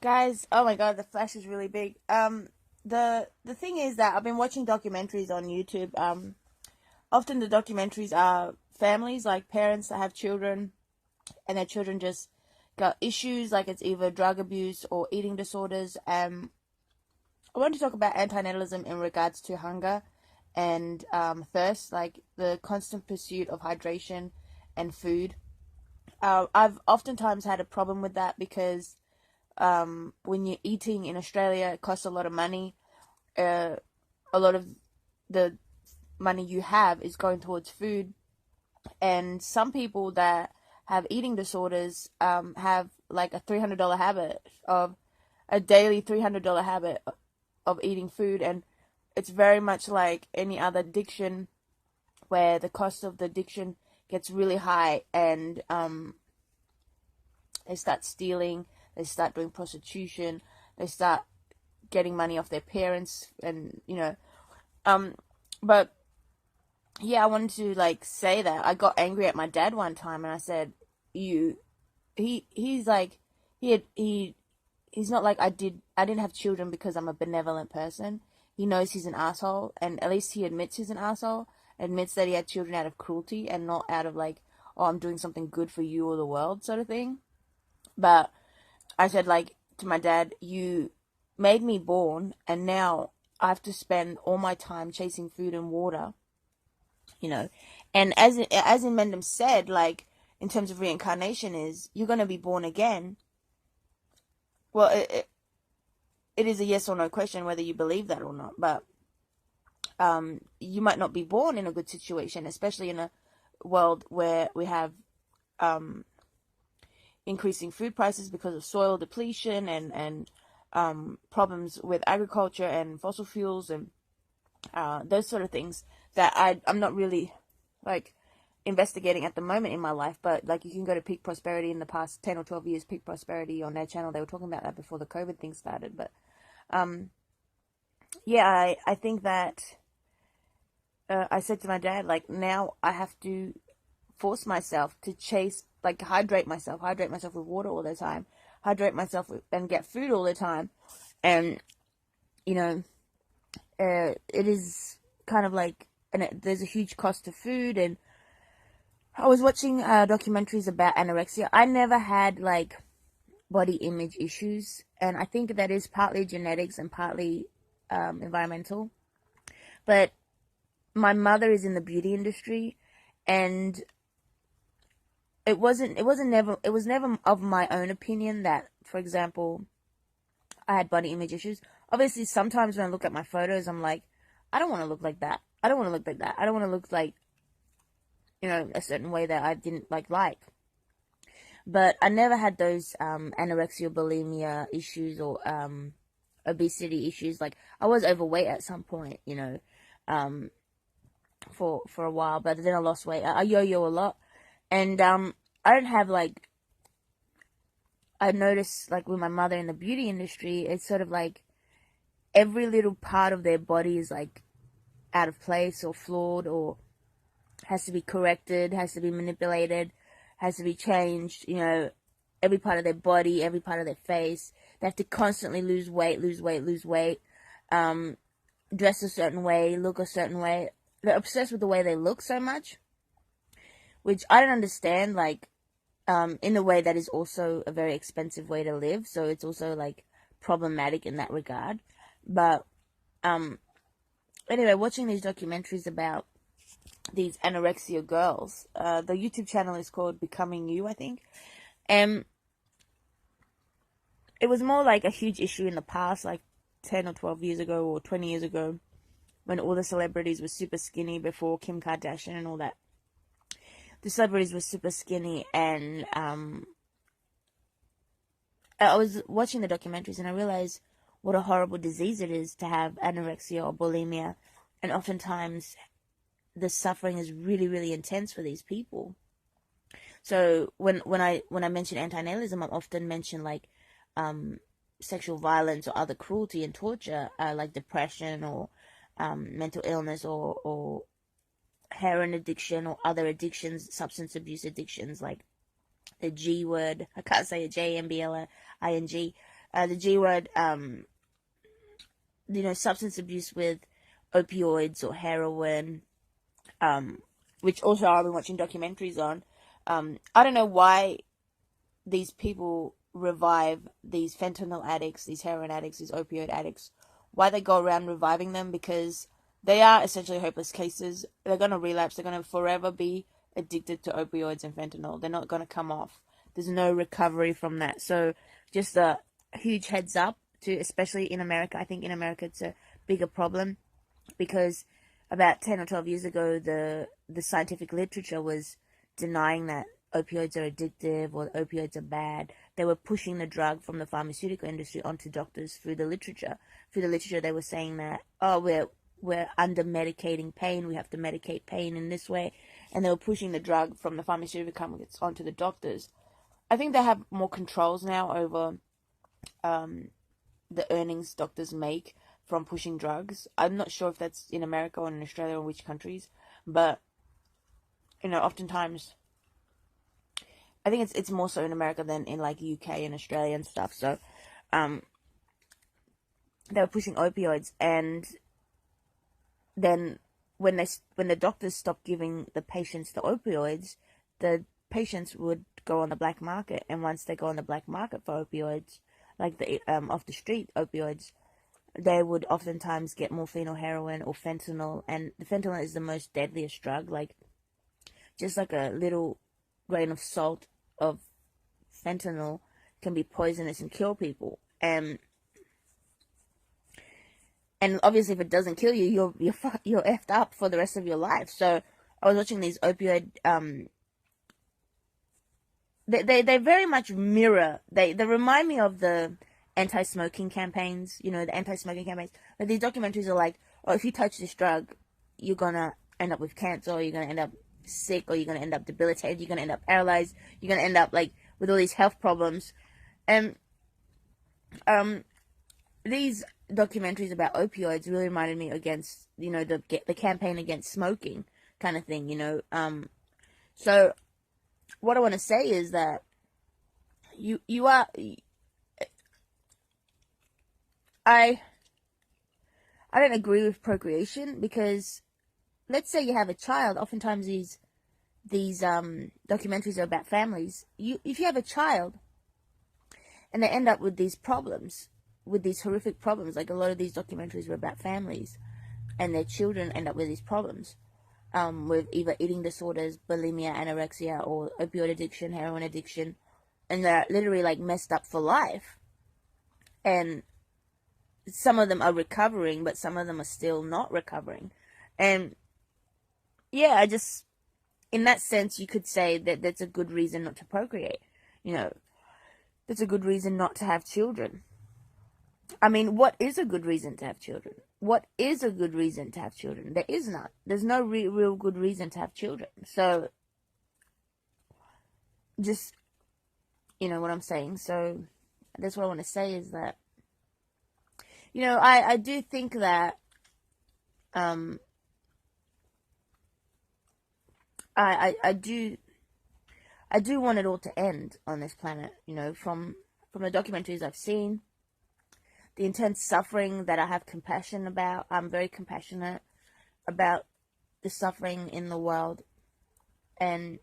Guys, oh my god, the flash is really big. The thing is that I've been watching documentaries on YouTube. Often the documentaries are families, like parents that have children, and their children just got issues, like it's either drug abuse or eating disorders. I want to talk about antinatalism in regards to hunger and thirst, like the constant pursuit of hydration and food. I've oftentimes had a problem with that because when you're eating in Australia, it costs a lot of money. Uh, a lot of the money you have is going towards food, and some people that have eating disorders have like a $300 habit of a daily $300 habit of eating food, and it's very much like any other addiction where the cost of the addiction gets really high, and they start stealing, they start doing prostitution, they start getting money off their parents, and um, but yeah, I wanted to like say that I got angry at my dad one time, and I said, "You, he's like, he's not like I didn't have children because I'm a benevolent person. He knows he's an asshole, and at least he admits he's an asshole, admits that he had children out of cruelty and not out of like, oh, I'm doing something good for you or the world sort of thing. But I said like to my dad, you made me born, and now I have to spend all my time chasing food and water, you know. And as in Mendham said, like in terms of reincarnation, is you're gonna be born again. Well, it is a yes or no question whether you believe that or not. But you might not be born in a good situation, especially in a world where we have um, increasing food prices because of soil depletion and problems with agriculture and fossil fuels and those sort of things that I'm not really like investigating at the moment in my life. But like you can go to Peak Prosperity in the past 10 or 12 years, Peak Prosperity on their channel, they were talking about that before the COVID thing started. But um, yeah, I think that I said to my dad, like, now I have to force myself to chase, like, hydrate myself with water all the time, hydrate myself and get food all the time. And, you know, it is kind of like, there's a huge cost to food. And I was watching documentaries about anorexia. I never had, like, body image issues. And I think that is partly genetics and partly environmental. But my mother is in the beauty industry, and it was never of my own opinion that, for example, I had body image issues. Obviously, sometimes when I look at my photos, I'm like, I don't want to look like that. I don't want to look like that. I don't want to look like, a certain way that I didn't like. But I never had those anorexia, bulimia issues or obesity issues. Like, I was overweight at some point, um, for a while, but then I lost weight. I yo-yo a lot, and I don't have like, I noticed like with my mother in the beauty industry, it's sort of like every little part of their body is like out of place or flawed or has to be corrected, has to be manipulated, has to be changed. Every part of their body, every part of their face. They have to constantly lose weight, lose weight, lose weight. Um, Dress a certain way, look a certain way. They're obsessed with the way they look so much, which I don't understand. Like, in a way that is also a very expensive way to live. So it's also like problematic in that regard. But um, anyway, watching these documentaries about these anorexia girls, the YouTube channel is called Becoming You, I think. And it was more like a huge issue in the past, like 10 or 12 years ago or 20 years ago, when all the celebrities were super skinny before Kim Kardashian and all that. The celebrities were super skinny, and I was watching the documentaries and I realized what a horrible disease it is to have anorexia or bulimia, and oftentimes the suffering is really, really intense for these people. So when I mention antinatalism, I often mention like sexual violence or other cruelty and torture, like depression or mental illness or heroin addiction or other addictions, substance abuse addictions like the G word. I can't say it, JMBLING. the G word, substance abuse with opioids or heroin, which also I've been watching documentaries on. I don't know why these people revive these fentanyl addicts, these heroin addicts, these opioid addicts, why they go around reviving them, because they are essentially hopeless cases. They're going to relapse. They're going to forever be addicted to opioids and fentanyl. They're not going to come off. There's no recovery from that. So just a huge heads up to, especially in America. I think in America it's a bigger problem because about 10 or 12 years ago, the scientific literature was denying that opioids are addictive or opioids are bad. They were pushing the drug from the pharmaceutical industry onto doctors through the literature. Through the literature, they were saying that, oh, we're under medicating pain. We have to medicate pain in this way. And they were pushing the drug from the pharmaceutical companies onto the doctors. I think they have more controls now over the earnings doctors make from pushing drugs. I'm not sure if that's in America or in Australia or which countries, but oftentimes I think it's more so in America than in like UK and Australia and stuff. So they were pushing opioids, and then when the doctors stopped giving the patients the opioids, the patients would go on the black market, and once they go on the black market for opioids, like the off the street opioids, they would oftentimes get morphine or heroin or fentanyl, and the fentanyl is the most deadliest drug. Like, just like a little grain of salt of fentanyl can be poisonous and kill people. And obviously, if it doesn't kill you, you're effed up for the rest of your life. So I was watching these opioid. They very much mirror. They remind me of the anti-smoking campaigns. The anti-smoking campaigns. But these documentaries are like, oh, if you touch this drug, you're gonna end up with cancer, or you're gonna end up sick, or you're gonna end up debilitated. You're gonna end up paralyzed. You're gonna end up like with all these health problems. And these documentaries about opioids really reminded me against the campaign against smoking kind of thing. So what I want to say is that I don't agree with procreation, because let's say you have a child. Oftentimes these documentaries are about families. If you have a child and they end up with these problems, with these horrific problems, like a lot of these documentaries were about families and their children end up with these problems, with either eating disorders, bulimia, anorexia, or opioid addiction, heroin addiction, and they're literally like messed up for life. And some of them are recovering, but some of them are still not recovering. And yeah, in that sense, you could say that that's a good reason not to procreate. That's a good reason not to have children. I mean, what is a good reason to have children? What is a good reason to have children? There is none. There's no real good reason to have children. So, just, what I'm saying. So, that's what I want to say is that, I do think that, I do want it all to end on this planet, from the documentaries I've seen, the intense suffering that I have compassion about. I'm very compassionate about the suffering in the world. And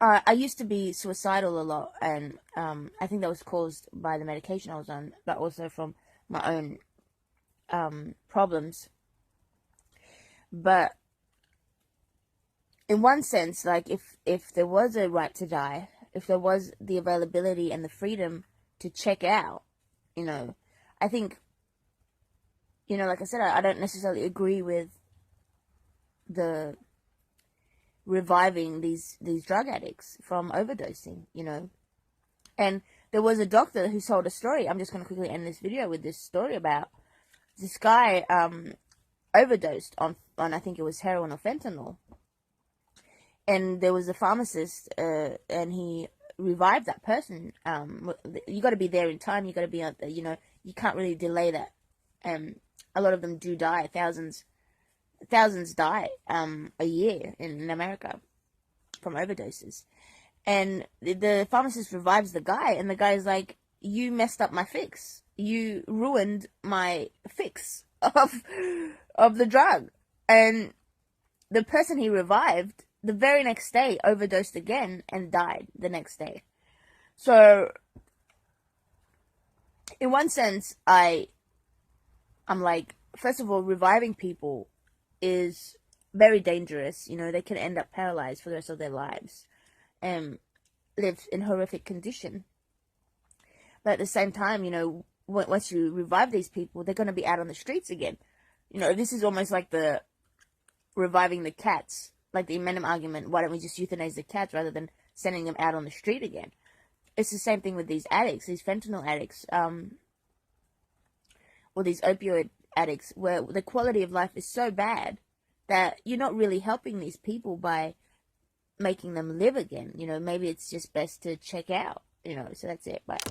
I used to be suicidal a lot, and I think that was caused by the medication I was on, but also from my own problems. But in one sense, like, if there was a right to die, if there was the availability and the freedom to check out, I think, like I said, I don't necessarily agree with the reviving these drug addicts from overdosing, And there was a doctor who told a story. I'm just going to quickly end this video with this story about this guy overdosed on I think it was heroin or fentanyl. And there was a pharmacist, and he revived that person. You got to be there in time. You got to be out there. You can't really delay that. A lot of them do die. Thousands die a year in America from overdoses. And the pharmacist revives the guy, and the guy's like, you messed up my fix. You ruined my fix of the drug. And the person he revived, the very next day, overdosed again and died the next day. So, in one sense, I'm like, first of all, reviving people is very dangerous. You know, they can end up paralyzed for the rest of their lives and live in horrific condition. But at the same time, you know, once you revive these people, they're going to be out on the streets again. You know, this is almost like the reviving the cats, like the Eminem argument. Why don't we just euthanize the cats rather than sending them out on the street again? It's the same thing with these addicts, these fentanyl addicts, or these opioid addicts, where the quality of life is so bad that you're not really helping these people by making them live again. You know, maybe it's just best to check out. You know, so that's it. Bye.